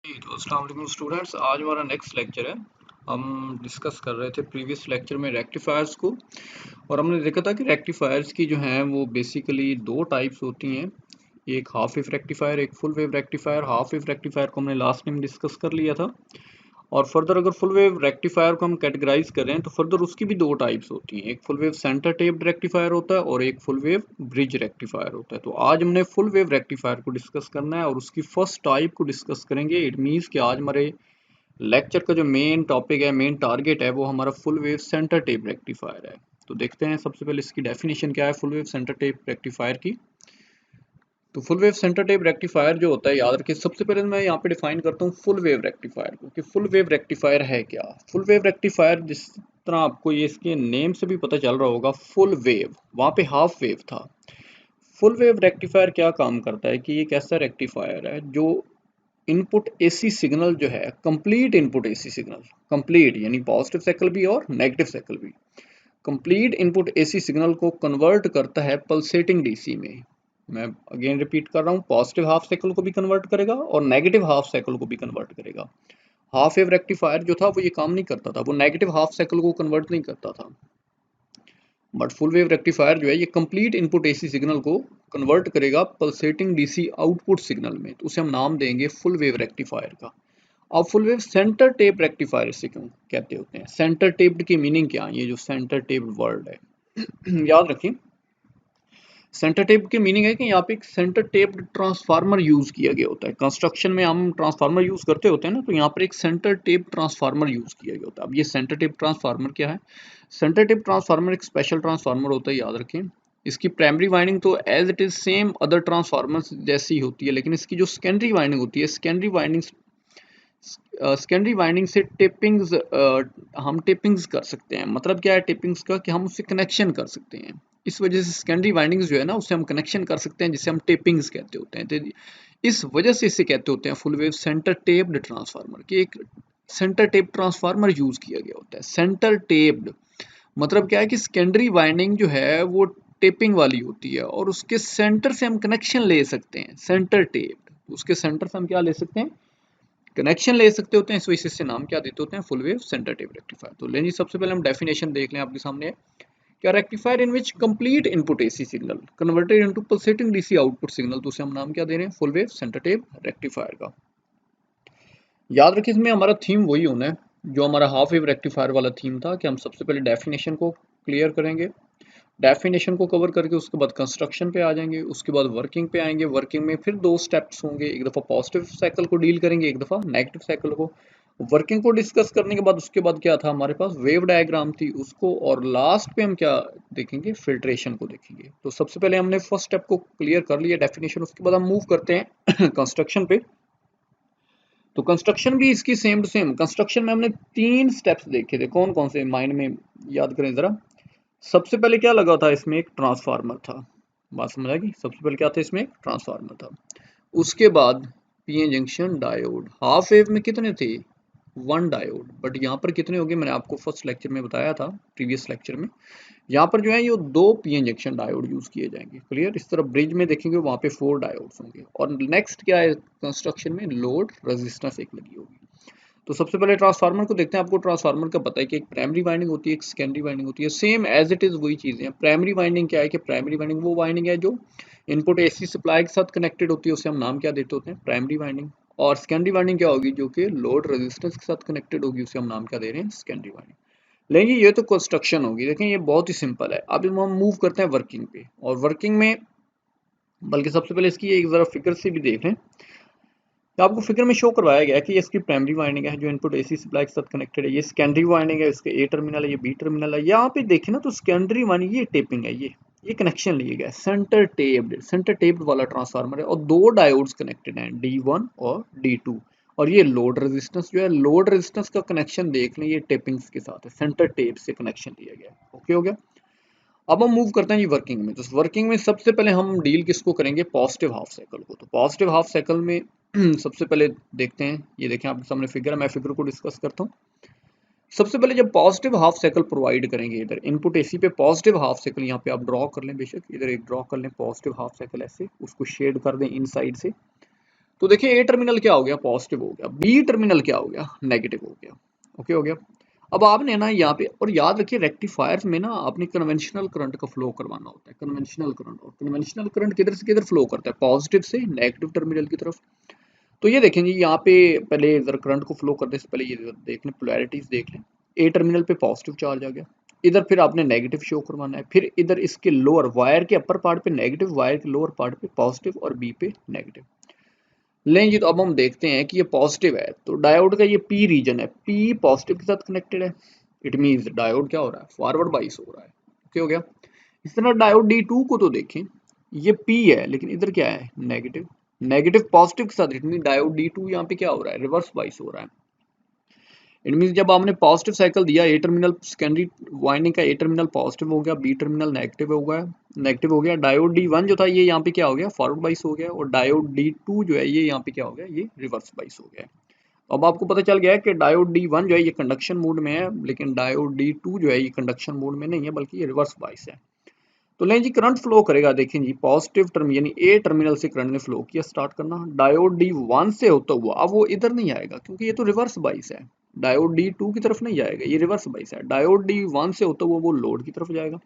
तो अस्सलाम वालेकुम स्टूडेंट्स, आज हमारा नेक्स्ट लेक्चर है। हम डिस्कस कर रहे थे प्रीवियस लेक्चर में रेक्टिफायर्स को, और हमने देखा था कि रेक्टिफायर्स की जो हैं वो बेसिकली दो टाइप्स होती हैं, एक हाफ वेव रेक्टिफायर, एक full wave rectifier. Half wave rectifier को हमने लास्ट टाइम डिस्कस कर लिया था, और फर्दर अगर फुल वेव रेक्टिफायर को हम कैटेगराइज करें तो फर्दर उसकी भी दो टाइप्स होती हैं, एक full wave centre taped rectifier होता है और एक फुल वेव ब्रिज रेक्टिफायर होता है। तो आज हमने फुल वेव रेक्टिफायर को डिस्कस करना है और उसकी फर्स्ट टाइप को डिस्कस करेंगे। इट मीन्स कि आज हमारे लेक्चर का जो मेन टॉपिक है, मेन टारगेट है, वो हमारा full wave centre tap rectifier है। तो देखते हैं सबसे पहले इसकी डेफिनेशन क्या है full wave centre tap rectifier की। तो full wave centre tap rectifier जो होता है, याद रखिए, सबसे पहले मैं यहाँ पे डिफाइन करता हूँ फुल वेव रेक्टिफायर को कि फुल वेव रेक्टिफायर है क्या। फुल वेव रेक्टिफायर, जिस तरह आपको ये इसके नेम से भी पता चल रहा होगा, फुल वेव, वहाँ पे हाफ वेव था। फुल वेव रेक्टिफायर क्या काम करता है कि ये एक ऐसा रेक्टिफायर है जो इनपुट एसी सिग्नल जो है, complete input AC signal, complete यानी पॉजिटिव साइकिल भी और नेगेटिव साइकिल भी, कंप्लीट इनपुट एसी सिग्नल को कन्वर्ट करता है पल्सेटिंग डीसी में। मैं अगेन रिपीट कर रहा हूँ, पॉजिटिव हाफ साइकिल को भी कन्वर्ट करेगा और नेगेटिव हाफ साइकिल को भी कन्वर्ट करेगा। हाफ वेव रेक्टिफायर जो था वो ये काम नहीं करता था, वो नेगेटिव हाफ साइकिल को कन्वर्ट नहीं करता था। बट फुल वेव रेक्टिफायर जो है ये कंप्लीट इनपुट एसी सिग्नल को कन्वर्ट करेगा पल्सेटिंग डीसी आउटपुट सिग्नल में, तो उसे हम नाम देंगे फुल वेव रेक्टिफायर का। अब full wave centre tap rectifier इसे क्यों कहते होते हैं, सेंटर टेप्ड की मीनिंग क्या है, ये जो सेंटर टेप्ड वर्ड है याद रखिए, सेंटर टेप की मीनिंग है कि यहाँ पे एक सेंटर टेप्ड ट्रांसफार्मर यूज किया गया होता है। कंस्ट्रक्शन में हम ट्रांसफार्मर यूज करते होते हैं ना, तो यहाँ पर एक सेंटर टेप ट्रांसफार्मर यूज किया गया होता है। अब ये सेंटर टेप ट्रांसफार्मर क्या है? सेंटर टेप ट्रांसफार्मर एक स्पेशल ट्रांसफार्मर होता है, याद रखें। इसकी प्राइमरी वाइंडिंग तो as it is same other transformer जैसी होती है, लेकिन इसकी जो सेकेंडरी वाइंडिंग होती है, सेकेंडरी वाइंडिंग से टेपिंग्स, हम टेपिंग्स कर सकते हैं। मतलब क्या है टेपिंग्स का, कि हम उससे कनेक्शन कर सकते हैं। इस वजह से सेकेंडरी वाइंडिंग्स जो है ना, उससे हम कनेक्शन कर सकते हैं, जिसे हम टेपिंग्स कहते होते हैं। तो इस वजह से इसे कहते होते हैं full wave centre taped transformer, कि एक सेंटर टेप ट्रांसफार्मर यूज किया गया होता है। सेंटर टेप्ड मतलब क्या है कि सेकेंडरी वाइंडिंग जो है वो टेपिंग वाली होती है और उसके सेंटर से हम कनेक्शन ले सकते हैं। सेंटर टेप्ड, उसके सेंटर से हम क्या ले सकते हैं, कनेक्शन ले सकते होते हैं। इस वजह से नाम क्या देते होते हैं, full wave centre tap rectifier. तो लेंगे सबसे पहले हम डेफिनेशन देख लें, आपके सामने है क्या, rectifier in which complete input AC signal converted into pulsating DC output signal. तो उसे हम नाम क्या दे रहे हैं, full wave centre tap rectifier का। याद रखिए इसमें हमारा थीम वही होना है जो हमारा हाफ वेव रेक्टिफायर वाला थीम था, कि हम सबसे पहले डेफिनेशन को क्लियर करेंगे, डेफिनेशन को कवर करके उसके बाद कंस्ट्रक्शन पे आ जाएंगे, उसके बाद वर्किंग पे आएंगे। वर्किंग में फिर दो स्टेप्स होंगे, एक दफ़ा पॉजिटिव साइकिल को डील करेंगे, एक दफ़ा नेगेटिव साइकिल को। वर्किंग को डिस्कस करने के बाद उसके बाद क्या था हमारे पास, वेव डायग्राम थी उसको, और लास्ट पे हम क्या देखेंगे, फिल्ट्रेशन को देखेंगे। तो सबसे पहले हमने फर्स्ट स्टेप को क्लियर कर लिया, डेफिनेशन, उसके बाद हम मूव करते हैं कंस्ट्रक्शन पे। तो कंस्ट्रक्शन भी इसकी सेम टू सेम, कंस्ट्रक्शन में हमने तीन स्टेप्स देखे थे, कौन कौन से माइंड में याद करें जरा। सबसे पहले क्या लगा था इसमें, एक ट्रांसफार्मर था, बात समझ आ गई। सबसे पहले क्या था इसमें, एक ट्रांसफार्मर था। उसके बाद PN junction diode, half wave में कितने थे, वन डायोड, बट यहाँ पर कितने हो गए, मैंने आपको फर्स्ट लेक्चर में बताया था, प्रीवियस लेक्चर में। यहाँ पर जो है ये दो पीएन जंक्शन डायोड यूज किए जाएंगे, क्लियर। इस तरफ ब्रिज में देखेंगे वहाँ पे फोर डायोड्स होंगे, और नेक्स्ट क्या है कंस्ट्रक्शन में, लोड रेजिस्टेंस एक लगी होगी। तो सबसे पहले ट्रांसफार्मर को देखते हैं। आपको ट्रांसफार्मर का पता है कि एक प्राइमरी वाइंडिंग होती है, एक सेकेंडरी वाइंडिंग होती है, सेम एज इट इज वही चीजें हैं। प्राइमरी वाइंडिंग क्या है कि प्राइमरी वाइंडिंग वो वाइंडिंग है जो इनपुट एसी सप्लाई के साथ कनेक्टेड होती है, उसे हम नाम क्या देते होते हैं, प्राइमरी वाइंडिंग। और सेकेंडरी वाइंडिंग क्या होगी, जो कि लोड रेजिस्टेंस के साथ कनेक्टेड होगी, उसे हम नाम क्या दे रहे हैं, सेकेंडरी वाइंडिंग। लेकिन ये तो कंस्ट्रक्शन होगी, देखें ये बहुत ही सिंपल है। अब हम मूव करते हैं वर्किंग पे, और वर्किंग में बल्कि सबसे पहले इसकी एक जरा फिगर से भी देख लें। तो आपको फिगर में शो करवाया गया है कि ये इसकी प्राइमरी वाइंडिंग है जो इनपुट एसी सप्लाई के साथ कनेक्टेड है, ये सेकेंडरी वाइंडिंग है, इसके ए टर्मिनल है, ये बी टर्मिनल है। यहाँ पे देखें ना, तो सेकेंडरी वाइंडिंग ये टेपिंग है, ये कनेक्शन लिए गया, सेंटर टेप्ड वाला ट्रांसफार्मर है, और दो डायोड्स कनेक्टेड हैं, D1 और D2। और ये लोड रेजिस्टेंस जो है, लोड रेजिस्टेंस का कनेक्शन देख लें, ये टेपिंग्स के साथ है, सेंटर टेप से कनेक्शन दिया गया। ओके हो गया। अब हम मूव करते हैं जी वर्किंग में। तो वर्किंग में सबसे पहले हम डील किसको करेंगे, पॉजिटिव हाफ साइकिल को। तो पॉजिटिव हाफ साइकिल में सबसे पहले देखते हैं, ये देखें आपके सामने फिगर है, मैं फिगर को डिस्कस करता हूँ। सबसे पहले जब पॉजिटिव हाफ साइकिल प्रोवाइड करेंगे, इधर इनपुट एसी पे पॉजिटिव हाफ साइकिल, यहाँ पे आप ड्रॉ कर लें, बेशक इधर एक ड्रॉ कर लें पॉजिटिव हाफ साइकिल, ऐसे उसको शेड कर दें इनसाइड से। तो देखिए ए टर्मिनल क्या हो गया, पॉजिटिव हो गया, बी टर्मिनल क्या हो गया, नेगेटिव हो गया। ओके हो गया। अब आपने ना यहाँ पे और याद रखिए रेक्टिफायर्स में ना आपने कन्वेंशनल करंट का फ्लो करवाना होता है, कन्वेंशनल करंट। और कन्वेंशनल करंट किधर से किधर फ्लो करता है, पॉजिटिव से नेगेटिव टर्मिनल की तरफ। तो ये देखें जी, यहाँ पे पहले इधर करंट को फ्लो करने से पहले ये देख लें, पोलैरिटीज देख लें। ए टर्मिनल पे पॉजिटिव चार्ज आ गया, इधर फिर आपने नेगेटिव शो करवाना है, फिर इधर इसके लोअर वायर के अपर पार्ट पे नेगेटिव, वायर के लोअर पार्ट पे पॉजिटिव और बी पे नेगेटिव। लें जी, तो अब हम देखते हैं कि ये पॉजिटिव है, तो डायोड का ये पी रीजन है, पी पॉजिटिव के साथ कनेक्टेड है। इट मींस डायोड क्या हो रहा है, फॉरवर्ड बाइस हो रहा है। ओके हो गया। इस तरह डायोड डी टू को तो देखें, ये पी है लेकिन इधर क्या है, नेगेटिव, नेगेटिव पॉजिटिव के साथ, it mean diode D two यहाँ पे क्या हो रहा है, रिवर्स बाइस हो रहा है। इट मीन जब आपने पॉजिटिव साइकिल दिया, ए टर्मिनल सेकेंडरी वाइंडिंग का ए टर्मिनल पॉजिटिव हो गया, बी टर्मिनल नेगेटिव हो गया, नेगेटिव हो गया। डायोड डी वन जो था ये यहाँ पे क्या हो गया, फॉरवर्ड बाइस हो गया, और डायोड डी टू जो है ये यहाँ पे क्या हो गया, ये रिवर्स बाइस हो गया। अब आपको पता चल गया है कि डायोड डी वन जो है ये कंडक्शन मोड में है, लेकिन डायोड डी टू जो है ये कंडक्शन मोड में नहीं है, बल्कि ये रिवर्स बाइस है। तो लें जी, करंट फ्लो करेगा, देखें जी, पॉजिटिव टर्म यानी ए टर्मिनल से करंट ने फ्लो किया, स्टार्ट करना डायोड डी वन से होता हुआ, अब वो इधर नहीं आएगा क्योंकि ये तो रिवर्स बाइस है, डायोड डी टू की तरफ नहीं जाएगा, ये रिवर्स बाइस है। डायोड डी वन से होता हुआ वो लोड की तरफ जाएगा,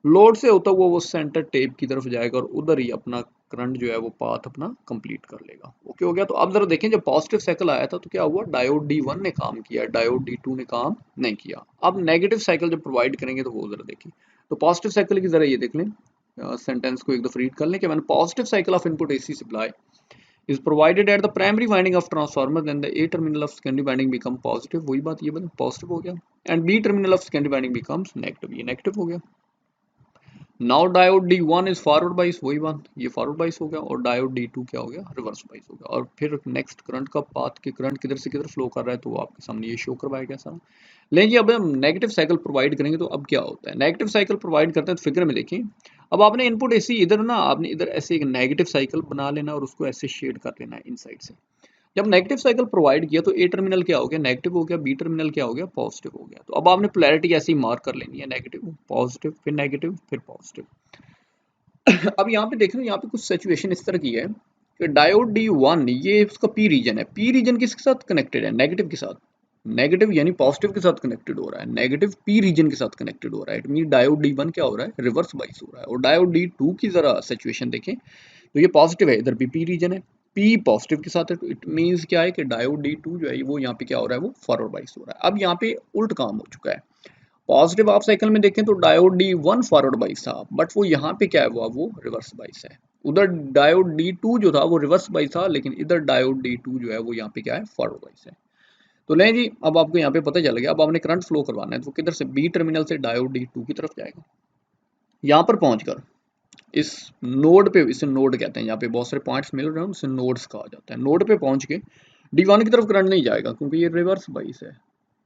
लोड से होता हुआ वो सेंटर टेप की तरफ जाएगा, और उधर ही अपना करंट जो है वो पाथ अपना कंप्लीट कर लेगा। ओके हो गया। तो अब जरा देखें, जब पॉजिटिव साइकिल आया था तो क्या हुआ, डायोड डी वन ने काम किया, डायोड डी टू ने काम नहीं किया। अब नेगेटिव साइकिल जब प्रोवाइड करेंगे तो वो जरा देखिए, तो पॉजिटिव साइकिल की जरा ये देख लें, सेंटेंस को एक दफा रीड कर लें कि मैंने positive cycle of input AC supply is provided at the primary winding of transformer, then the A terminal of secondary winding become positive, वही बात ये बना पॉजिटिव हो गया, and B terminal of secondary winding becomes negative, ये negative हो गया। Now diode D one is forward बाइस, वही बात, ये फॉरवर्ड बाइस हो गया, और डायोड डी टू क्या हो गया, रिवर्स बाइस हो गया। और फिर नेक्स्ट करंट का पाथ के करंट किधर से किधर फ्लो कर रहा है तो वो आपके सामने ये शो करवाया गया सारा। लेकिन अब हम नेगेटिव साइकिल प्रोवाइड करेंगे तो अब क्या होता है, नेगेटिव साइकिल प्रोवाइड करते हैं तो फिगर में देखिए, अब आपने इनपुट एसी इधर ना, आपने इधर ऐसे एक नेगेटिव साइकिल बना लेना और उसको ऐसे शेड कर लेना है इनसाइड से। जब नेगेटिव साइकिल प्रोवाइड किया तो ए टर्मिनल क्या हो गया, नेगेटिव हो गया, बी टर्मिनल क्या हो गया, पॉजिटिव हो गया। तो अब आपने पोलैरिटी ऐसे ही मार्क कर लेनी है, नेगेटिव पॉजिटिव फिर नेगेटिव फिर पॉजिटिव। अब यहाँ पे देख रहे हो, यहाँ पे कुछ सिचुएशन इस तरह की है कि डायोड डी वन ये उसका पी रीजन है, पी रीजन किसके साथ कनेक्टेड है, नेगेटिव के साथ, नेगेटिव यानी पॉजिटिव के साथ कनेक्टेड हो रहा है, नेगेटिव पी रीजन के साथ कनेक्टेड हो रहा है। It mean diode D one क्या हो रहा है, रिवर्स बाइस हो रहा है। और डायोड डी टू की जरा सिचुएशन देखें तो ये पॉजिटिव है, इधर भी पी रीजन है, पी पॉजिटिव के साथ है, तो इट मीन्स क्या है कि डायोड डी टू जो है वो यहाँ पे क्या हो रहा है, वो फॉरवर्ड बाइस हो रहा है। अब यहाँ पे उल्ट काम हो चुका है, पॉजिटिव हाफ साइकिल में देखें तो डायोड डी वन फॉरवर्ड बाइस था, बट वो यहाँ पे क्या है, वो रिवर्स बाइस है। उधर डायोड डी टू जो था वो रिवर्स बाइस था, लेकिन इधर डायोड डी टू जो है वो यहाँ पे क्या है, फॉरवर्ड बाइस है। तो लें जी, अब आपको यहाँ पे पता चल गया, अब आपने करंट फ्लो करवाना है तो किधर से, बी टर्मिनल से डायोड डी टू की तरफ जाएगा। यहाँ पर पहुंचकर इस नोड पे, इसे नोड कहते हैं, यहाँ पे बहुत सारे पॉइंट्स मिल रहे हैं, इसे नोड्स कहा जाता है। नोड पे पहुंच के डी वन की तरफ करंट नहीं जाएगा क्योंकि ये रिवर्स बाइस है,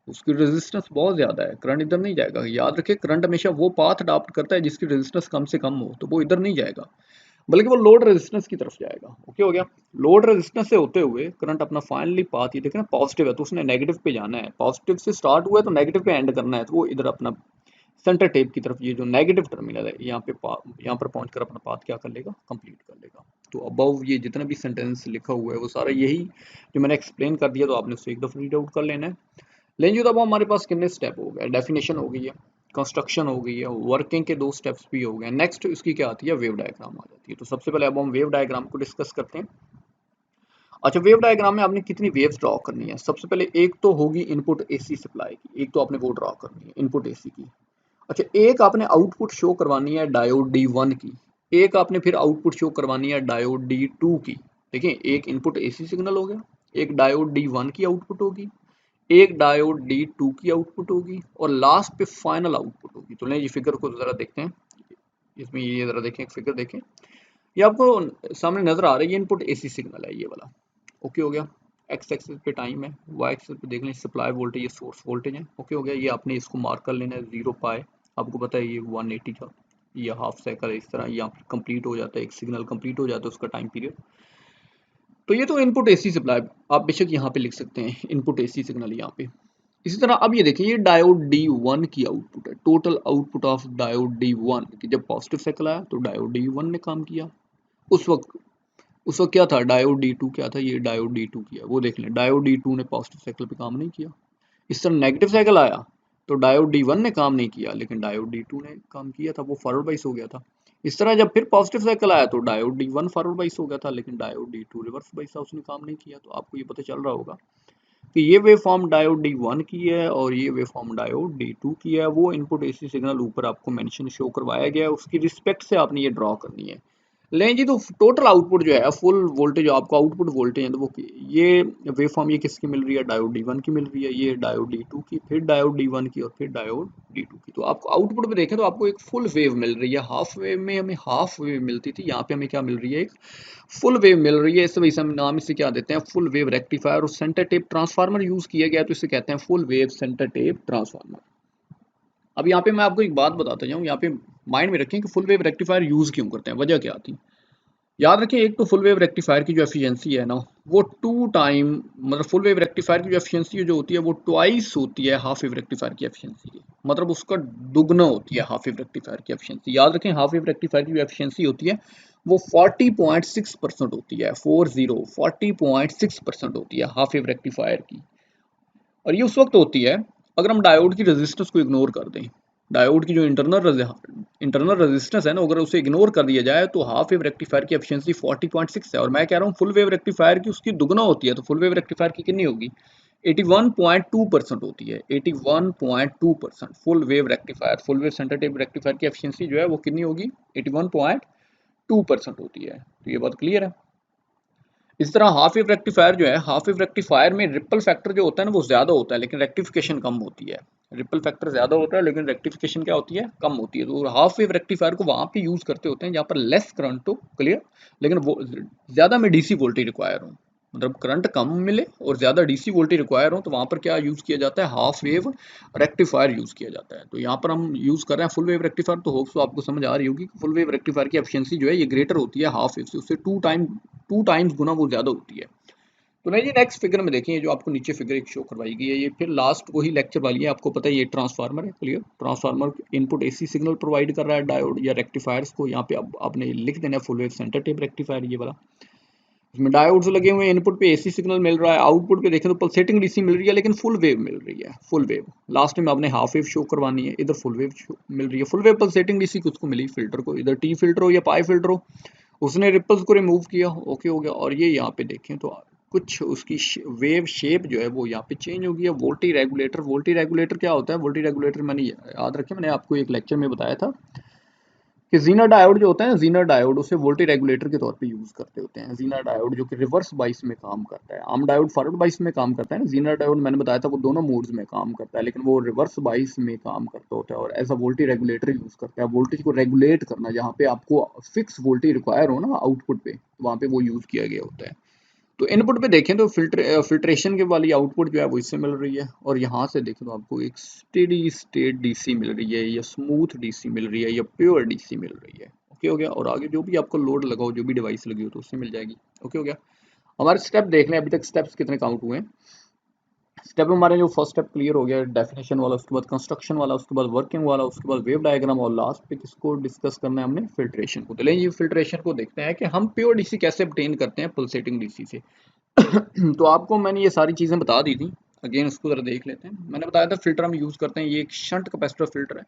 उसकी रेजिस्टेंस बहुत ज्यादा है, करंट इधर नहीं जाएगा। याद रखिए, करंट हमेशा वो पाथ अडॉप्ट करता है जिसकी रेजिस्टेंस कम से कम हो, तो वो इधर नहीं जाएगा बल्कि वो लोड रेजिस्टेंस की तरफ जाएगा। ओके हो गया। लोड रेजिस्टेंस से होते हुए करंट अपना फाइनली पाथ, ये देखें ना पॉजिटिव है तो उसने नेगेटिव पे जाना है, पॉजिटिव से स्टार्ट हुआ है तो नेगेटिव पे एंड करना है, तो वो इधर अपना सेंटर टेप की तरफ, ये जो नेगेटिव टर्मिनल है यहाँ पे यहाँ पर पहुंचकर अपना पाथ क्या कर लेगा, कंप्लीट कर लेगा। तो अबव ये जितना भी सेंटेंस लिखा हुआ है वो सारा यही जो मैंने एक्सप्लेन कर दिया, तो आपने उससे एक दफा रीड आउट कर लेना है। लेंगे तो अब हमारे पास कितने स्टेप हो गए, डेफिनेशन हो गई है, कंस्ट्रक्शन हो गई है, वर्किंग के दो स्टेप्स भी हो गए। नेक्स्ट उसकी क्या आती है, वेव डायग्राम आ जाती है। तो सबसे पहले अब हम वेव डायग्राम को डिस्कस करते हैं। अच्छा, वेव डायग्राम में आपने कितनी वेव्स ड्रॉ करनी है, सबसे पहले एक तो होगी इनपुट एसी सप्लाई की, एक तो आपने वो ड्रॉ करनी है इनपुट एसी की। अच्छा, एक आपने आउटपुट शो करवानी है डायोड डी वन की, एक आपने फिर आउटपुट शो करवानी है डायोड डी टू की। देखिए, एक इनपुट एसी सिग्नल हो गया, एक डायोड डी वन की आउटपुट होगी, एक डायोड डी टू की आउटपुट होगी, और लास्ट पे फाइनल आउटपुट होगी। तो ये फिगर को जरा देखते हैं, इसमें ये जरा देखें, फिगर देखें, ये आपको सामने नजर आ रही है, इनपुट एसी सिग्नल है ये वाला। ओके हो गया। एक्स एक्सिस पे टाइम है, वाई एक्सिस पे देख लें सप्लाई वोल्टेज, ये सोर्स वोल्टेज है। ओके हो गया। ये आपने इसको मार्क कर लेना है 0 पाए, आपको पता है ये 180 का ये हाफ साइकिल है, इस तरह यहाँ पर कंप्लीट हो जाता है, एक सिग्नल कंप्लीट हो जाता है उसका टाइम पीरियड। तो ये तो इनपुट एसी सप्लाई, आप बेशक यहाँ पे लिख सकते हैं इनपुट एसी सिग्नल यहाँ पे। इसी तरह अब ये देखिए, ये डायोड डी वन की आउटपुट है, total output of diode D one की, जब पॉजिटिव साइकिल आया तो डायोड डी वन ने काम किया उस वक्त, उस वक्त क्या था, डायोड D2 क्या था, ये डायोड D2 किया, वो देख लें, डायोड D2 ने पॉजिटिव साइकिल पे काम नहीं किया। इस तरह नेगेटिव साइकिल आया तो डायोड D1 ने काम नहीं किया, लेकिन डायोड D2 ने काम किया था, वो फॉरवर्ड बाइस हो गया था। इस तरह जब फिर पॉजिटिव साइकिल आया तो डायोड D1 फॉरवर्ड बाइस हो गया था, लेकिन डायोड D2 रिवर्स बाइस था, उसने काम नहीं किया। तो आपको ये पता चल रहा होगा कि ये वेव फॉर्म डायोड D1 की है और ये वेव फॉर्म डायोड D2 की है। वो इनपुट AC सिग्नल ऊपर आपको मेंशन शो करवाया गया है, उसकी रिस्पेक्ट से आपने ये ड्रॉ करनी है। लें जी, तो टोटल आउटपुट जो है, फुल वोल्टेज आपको आउटपुट वोल्टेज है, तो वो ये वेव फॉर्म ये किसकी मिल रही है, डायोड D1 की मिल रही है, ये डायोड D2 की, फिर डायोड D1 की और फिर डायोड D2 की। तो आपको आउटपुट में देखें तो आपको एक फुल वेव मिल रही है। हाफ वेव में हमें हाफ वेव मिलती थी, यहाँ पे हमें क्या मिल रही है, एक फुल वेव मिल रही है। इस वजह से हम नाम इसे क्या देते हैं, फुल वेव रेक्टिफायर। और सेंटर टेप ट्रांसफार्मर यूज किया गया तो इसे कहते हैं full wave centre tap transformer. अब यहाँ पे मैं आपको एक बात बताता जाऊँ, यहाँ पे माइंड में रखें कि फुल वेव रेक्टिफायर यूज क्यों करते हैं, वजह क्या थी। याद रखें, एक तो फुल वेव रेक्टिफायर की जो एफिशिएंसी है ना, वो टू टाइम, मतलब फुल वेव रेक्टिफायर की जो एफिशिएंसी जो होती है वो ट्वाइस होती है हाफ वेव रेक्टिफायर की एफिशिएंसी की, मतलब उसका दुगना होती है हाफ वेव रेक्टिफायर की एफिशिएंसी। याद रखें, हाफ वेव रेक्टिफायर की जो एफिशिएंसी होती है वो 40.6% होती है, 40.6% होती है हाफ वेव रेक्टिफायर की। और ये उस वक्त होती है अगर हम डायोड की रेजिस्टेंस को इग्नोर कर दें। डायोड की जो इंटरनल रेजिस्टेंस है ना, अगर उसे इग्नोर कर दिया जाए तो हाफ वेव रेक्टिफायर की एफिशिएंसी 40.6 है, और मैं कह रहा हूँ फुल वेव रेक्टिफायर की उसकी दुगना होती है। तो फुल वेव रेक्टिफायर की कितनी होगी, 81.2% होती है, 81.2%। Full wave rectifier, full wave centre tap rectifier की एफिशिएंसी जो है वो कितनी होगी, 81.2% होती है। तो ये बात क्लियर है। इस तरह हाफ वेव रेक्टिफायर जो है, हाफ वेव रेक्टिफायर में रिपल फैक्टर जो होता है ना वो ज्यादा होता है, लेकिन रेक्टिफिकेशन कम होती है। रिपल फैक्टर ज्यादा होता है लेकिन रेक्टिफिकेशन क्या होती है, कम होती है। तो हाफ वेव रेक्टिफायर को वहां पे यूज करते होते हैं जहाँ पर लेस करंट हो, क्लियर, लेकिन वो ज्यादा में डीसी वोल्टेज रिक्वायर हो, मतलब करंट कम मिले और ज्यादा डीसी वोल्टेज रिक्वायर हो, तो वहां पर क्या यूज किया जाता है, हाफ वेव रेक्टिफायर यूज किया जाता है। तो यहाँ पर हम यूज कर रहे हैं फुल वेव रेक्टिफायर। तो होप्स आपको समझ आ रही होगी कि फुल वेव रेक्टिफायर की एफिशिएंसी जो है ये ग्रेटर होती है हाफ वेव से, उससे टू टाइम्स गुना वो ज्यादा होती है। तो नहीं जी, नेक्स्ट फिगर में देखें, जो आपको नीचे फिगर एक शो करवाई गई है, ये फिर लास्ट वही लेक्चर वाली है। आपको पता है ये ट्रांसफार्मर है, clear, transformer input AC signal provide कर रहा है डायोड या रेक्टिफायर्स को। यहाँ पे अब आपने लिख देना है full wave centre tap rectifier ये वाला। इसमें डायोड्स लगे हुए हैं, इनपुट पे एसी सिग्नल मिल रहा है, आउटपुट पे देखें तो पल्सेटिंग डीसी मिल रही है, लेकिन फुल वेव मिल रही है, फुल वेव। लास्ट में आपने हाफ वेव शो करवानी है, इधर फुल वेव मिल रही है। फुल वेव पल्सेटिंग डीसी किसको मिली, फिल्टर को, इधर टी फिल्टर हो या पाई फिल्टर हो, उसने रिपल्स को रिमूव किया, ओके हो गया। और ये यहाँ पे देखें तो कुछ उसकी वेव शेप जो है वो यहाँ पे चेंज हो गई है। वोल्टी रेगुलेटर, वोल्टी रेगुलेटर क्या होता है, वोल्टी रेगुलेटर मैंने याद रखे, मैंने आपको एक लेक्चर में बताया था कि जीनर डायोड जो होता है, जीनर डायोड उसे वोल्टेज रेगुलेटर के तौर पे यूज करते होते हैं। जीनर डायोड जो कि रिवर्स बाइस में काम करता है, आम डायोड फॉरवर्ड बाइस में काम करता है ना, जीनर डायोड मैंने बताया था वो दोनों मोड्स में काम करता है, लेकिन वो रिवर्स बाइस में काम करता होता है और as a voltage regulator use करता है। वोल्टेज को रेगुलेट करना, जहाँ पे आपको फिक्स वोल्टेज रिक्वायर हो ना आउटपुट पे, तो वहाँ पे वो यूज किया गया होता है। तो इनपुट पे देखें तो फिल्ट्रेशन के वाली आउटपुट जो है वो इससे मिल रही है, और यहाँ से देखें तो आपको एक स्टेडी स्टेट डीसी मिल रही है, या स्मूथ डीसी मिल रही है, या प्योर डीसी मिल रही है। ओके हो गया। और आगे जो भी आपको लोड लगा हो, जो भी डिवाइस लगी हो, तो उससे मिल जाएगी। ओके हो गया। हमारे स्टेप देख लें, अभी तक स्टेप्स कितने काउंट हुए हैं। स्टेप हमारे जो फर्स्ट स्टेप क्लियर हो गया, डेफिनेशन वाला, उसके बाद कंस्ट्रक्शन वाला, उसके बाद वर्किंग वाला, उसके बाद वेव डायग्राम, और लास्ट पे किसको डिस्कस करना है हमने, फिल्ट्रेशन को। तो ये फिल्ट्रेशन को देखते हैं कि हम प्योर डीसी कैसे ऑब्टेन करते हैं पल्सेटिंग डीसी से। तो आपको मैंने ये सारी चीज़ें बता दी थी, अगेन उसको जरा देख लेते हैं। मैंने बताया था फिल्टर हम यूज़ करते हैं, ये एक शंट कैपेसिटर फिल्टर है।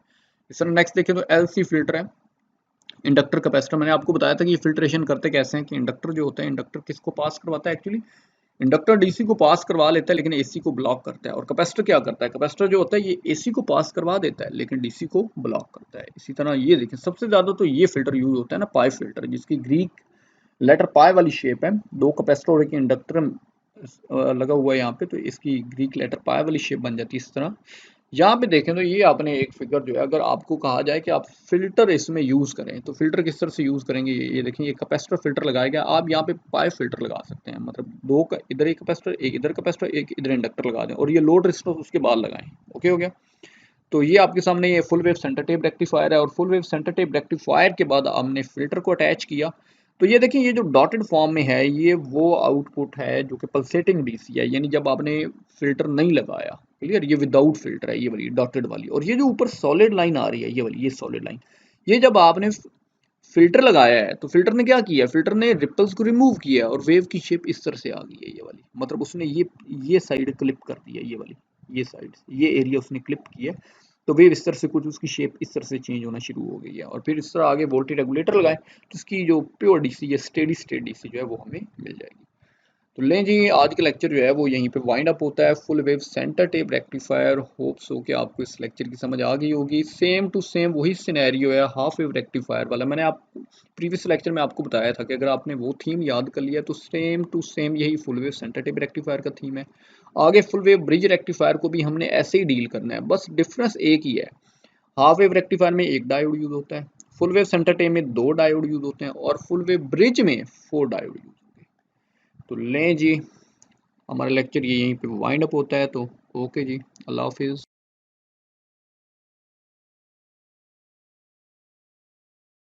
इस तरह नेक्स्ट देखें तो एलसी फिल्टर है, इंडक्टर कैपेसिटर। मैंने आपको बताया था कि ये फिल्ट्रेशन करते कैसे हैं, कि इंडक्टर जो होता है, इंडक्टर किसको पास करवाता है, एक्चुअली इंडक्टर डीसी को पास करवा लेता है लेकिन एसी को ब्लॉक करता है। और कैपेसिटर क्या करता है, कैपेसिटर जो होता है ये एसी को पास करवा देता है लेकिन डीसी को ब्लॉक करता है। इसी तरह ये देखें, सबसे ज्यादा तो ये फिल्टर यूज होता है ना, पाई फिल्टर, जिसकी ग्रीक लेटर पाई वाली शेप है। दो कैपेसिटर और एक इंडक्टर लगा हुआ है यहाँ पे, तो इसकी ग्रीक लेटर पाई वाली शेप बन जाती है इस तरह। यहाँ पे देखें तो ये आपने एक फिगर जो है, अगर आपको कहा जाए कि आप फिल्टर इसमें यूज करें तो फिल्टर किस तरह से यूज करेंगे, ये देखें, ये कैपेसिटर फिल्टर लगाया गया। आप यहाँ पे पाई फिल्टर लगा सकते हैं, मतलब दो का इधर एक कैपेसिटर, एक इधर कैपेसिटर, एक इधर इंडक्टर लगा दें, और ये लोड रेजिस्टेंस उसके बाद लगाएं। ओके हो गया। तो ये आपके सामने ये full wave centre tap rectifier है, और full wave centre tap rectifier के बाद हमने फिल्टर को अटैच किया। तो ये देखिए, ये जो डॉटेड फॉर्म में है ये वो आउटपुट है जो कि पल्सेटिंग डीसी है, यानी जब आपने फिल्टर नहीं लगाया, क्लियर, ये विदाउट फिल्टर है, ये वाली डॉटेड वाली। और ये जो ऊपर सॉलिड लाइन आ रही है, ये वाली, ये सॉलिड लाइन, ये जब आपने फिल्टर लगाया है तो फिल्टर ने क्या किया, फिल्टर ने रिपल्स को रिमूव किया और वेव की शेप इस तरह से आ गई है ये वाली, मतलब उसने ये साइड क्लिप कर दी है, ये वाली ये साइड ये एरिया उसने क्लिप किया, तो वेव इस तरह से कुछ उसकी शेप इस तरह से चेंज होना शुरू हो गई है। और फिर इस तरह आगे वोल्टेज रेगुलेटर लगाए तो इसकी जो प्योर डीसी या स्टेडी स्टेट डीसी जो है वो हमें मिल जाएगी। तो लें जी, आज का लेक्चर जो है वो यहीं पे वाइंड अप होता है। Full wave centre tap rectifier, hopes हो कि आपको इस लेक्चर की समझ आ गई होगी। सेम टू सेम वही सिनेरियो है हाफ वेव रेक्टिफायर वाला। मैंने आप प्रीवियस लेक्चर में आपको बताया था कि अगर आपने वो थीम याद कर लिया तो सेम टू सेम यही full wave centre tap rectifier का थीम है। आगे फुल वेव ब्रिज रेक्टिफायर को भी हमने ऐसे ही डील करना है, बस डिफरेंस एक ही है। हाफ वेव रेक्टिफायर में एक डायोड यूज होता है, फुल वेव सेंटर टेप में दो डायोड यूज होते हैं, और फुल वेव ब्रिज में 4 डायोड यूज होते हैं। तो लें जी, हमारा लेक्चर ये यहीं पे वाइंड अप होता है। तो ओके जी, अल्लाह हाफिज़।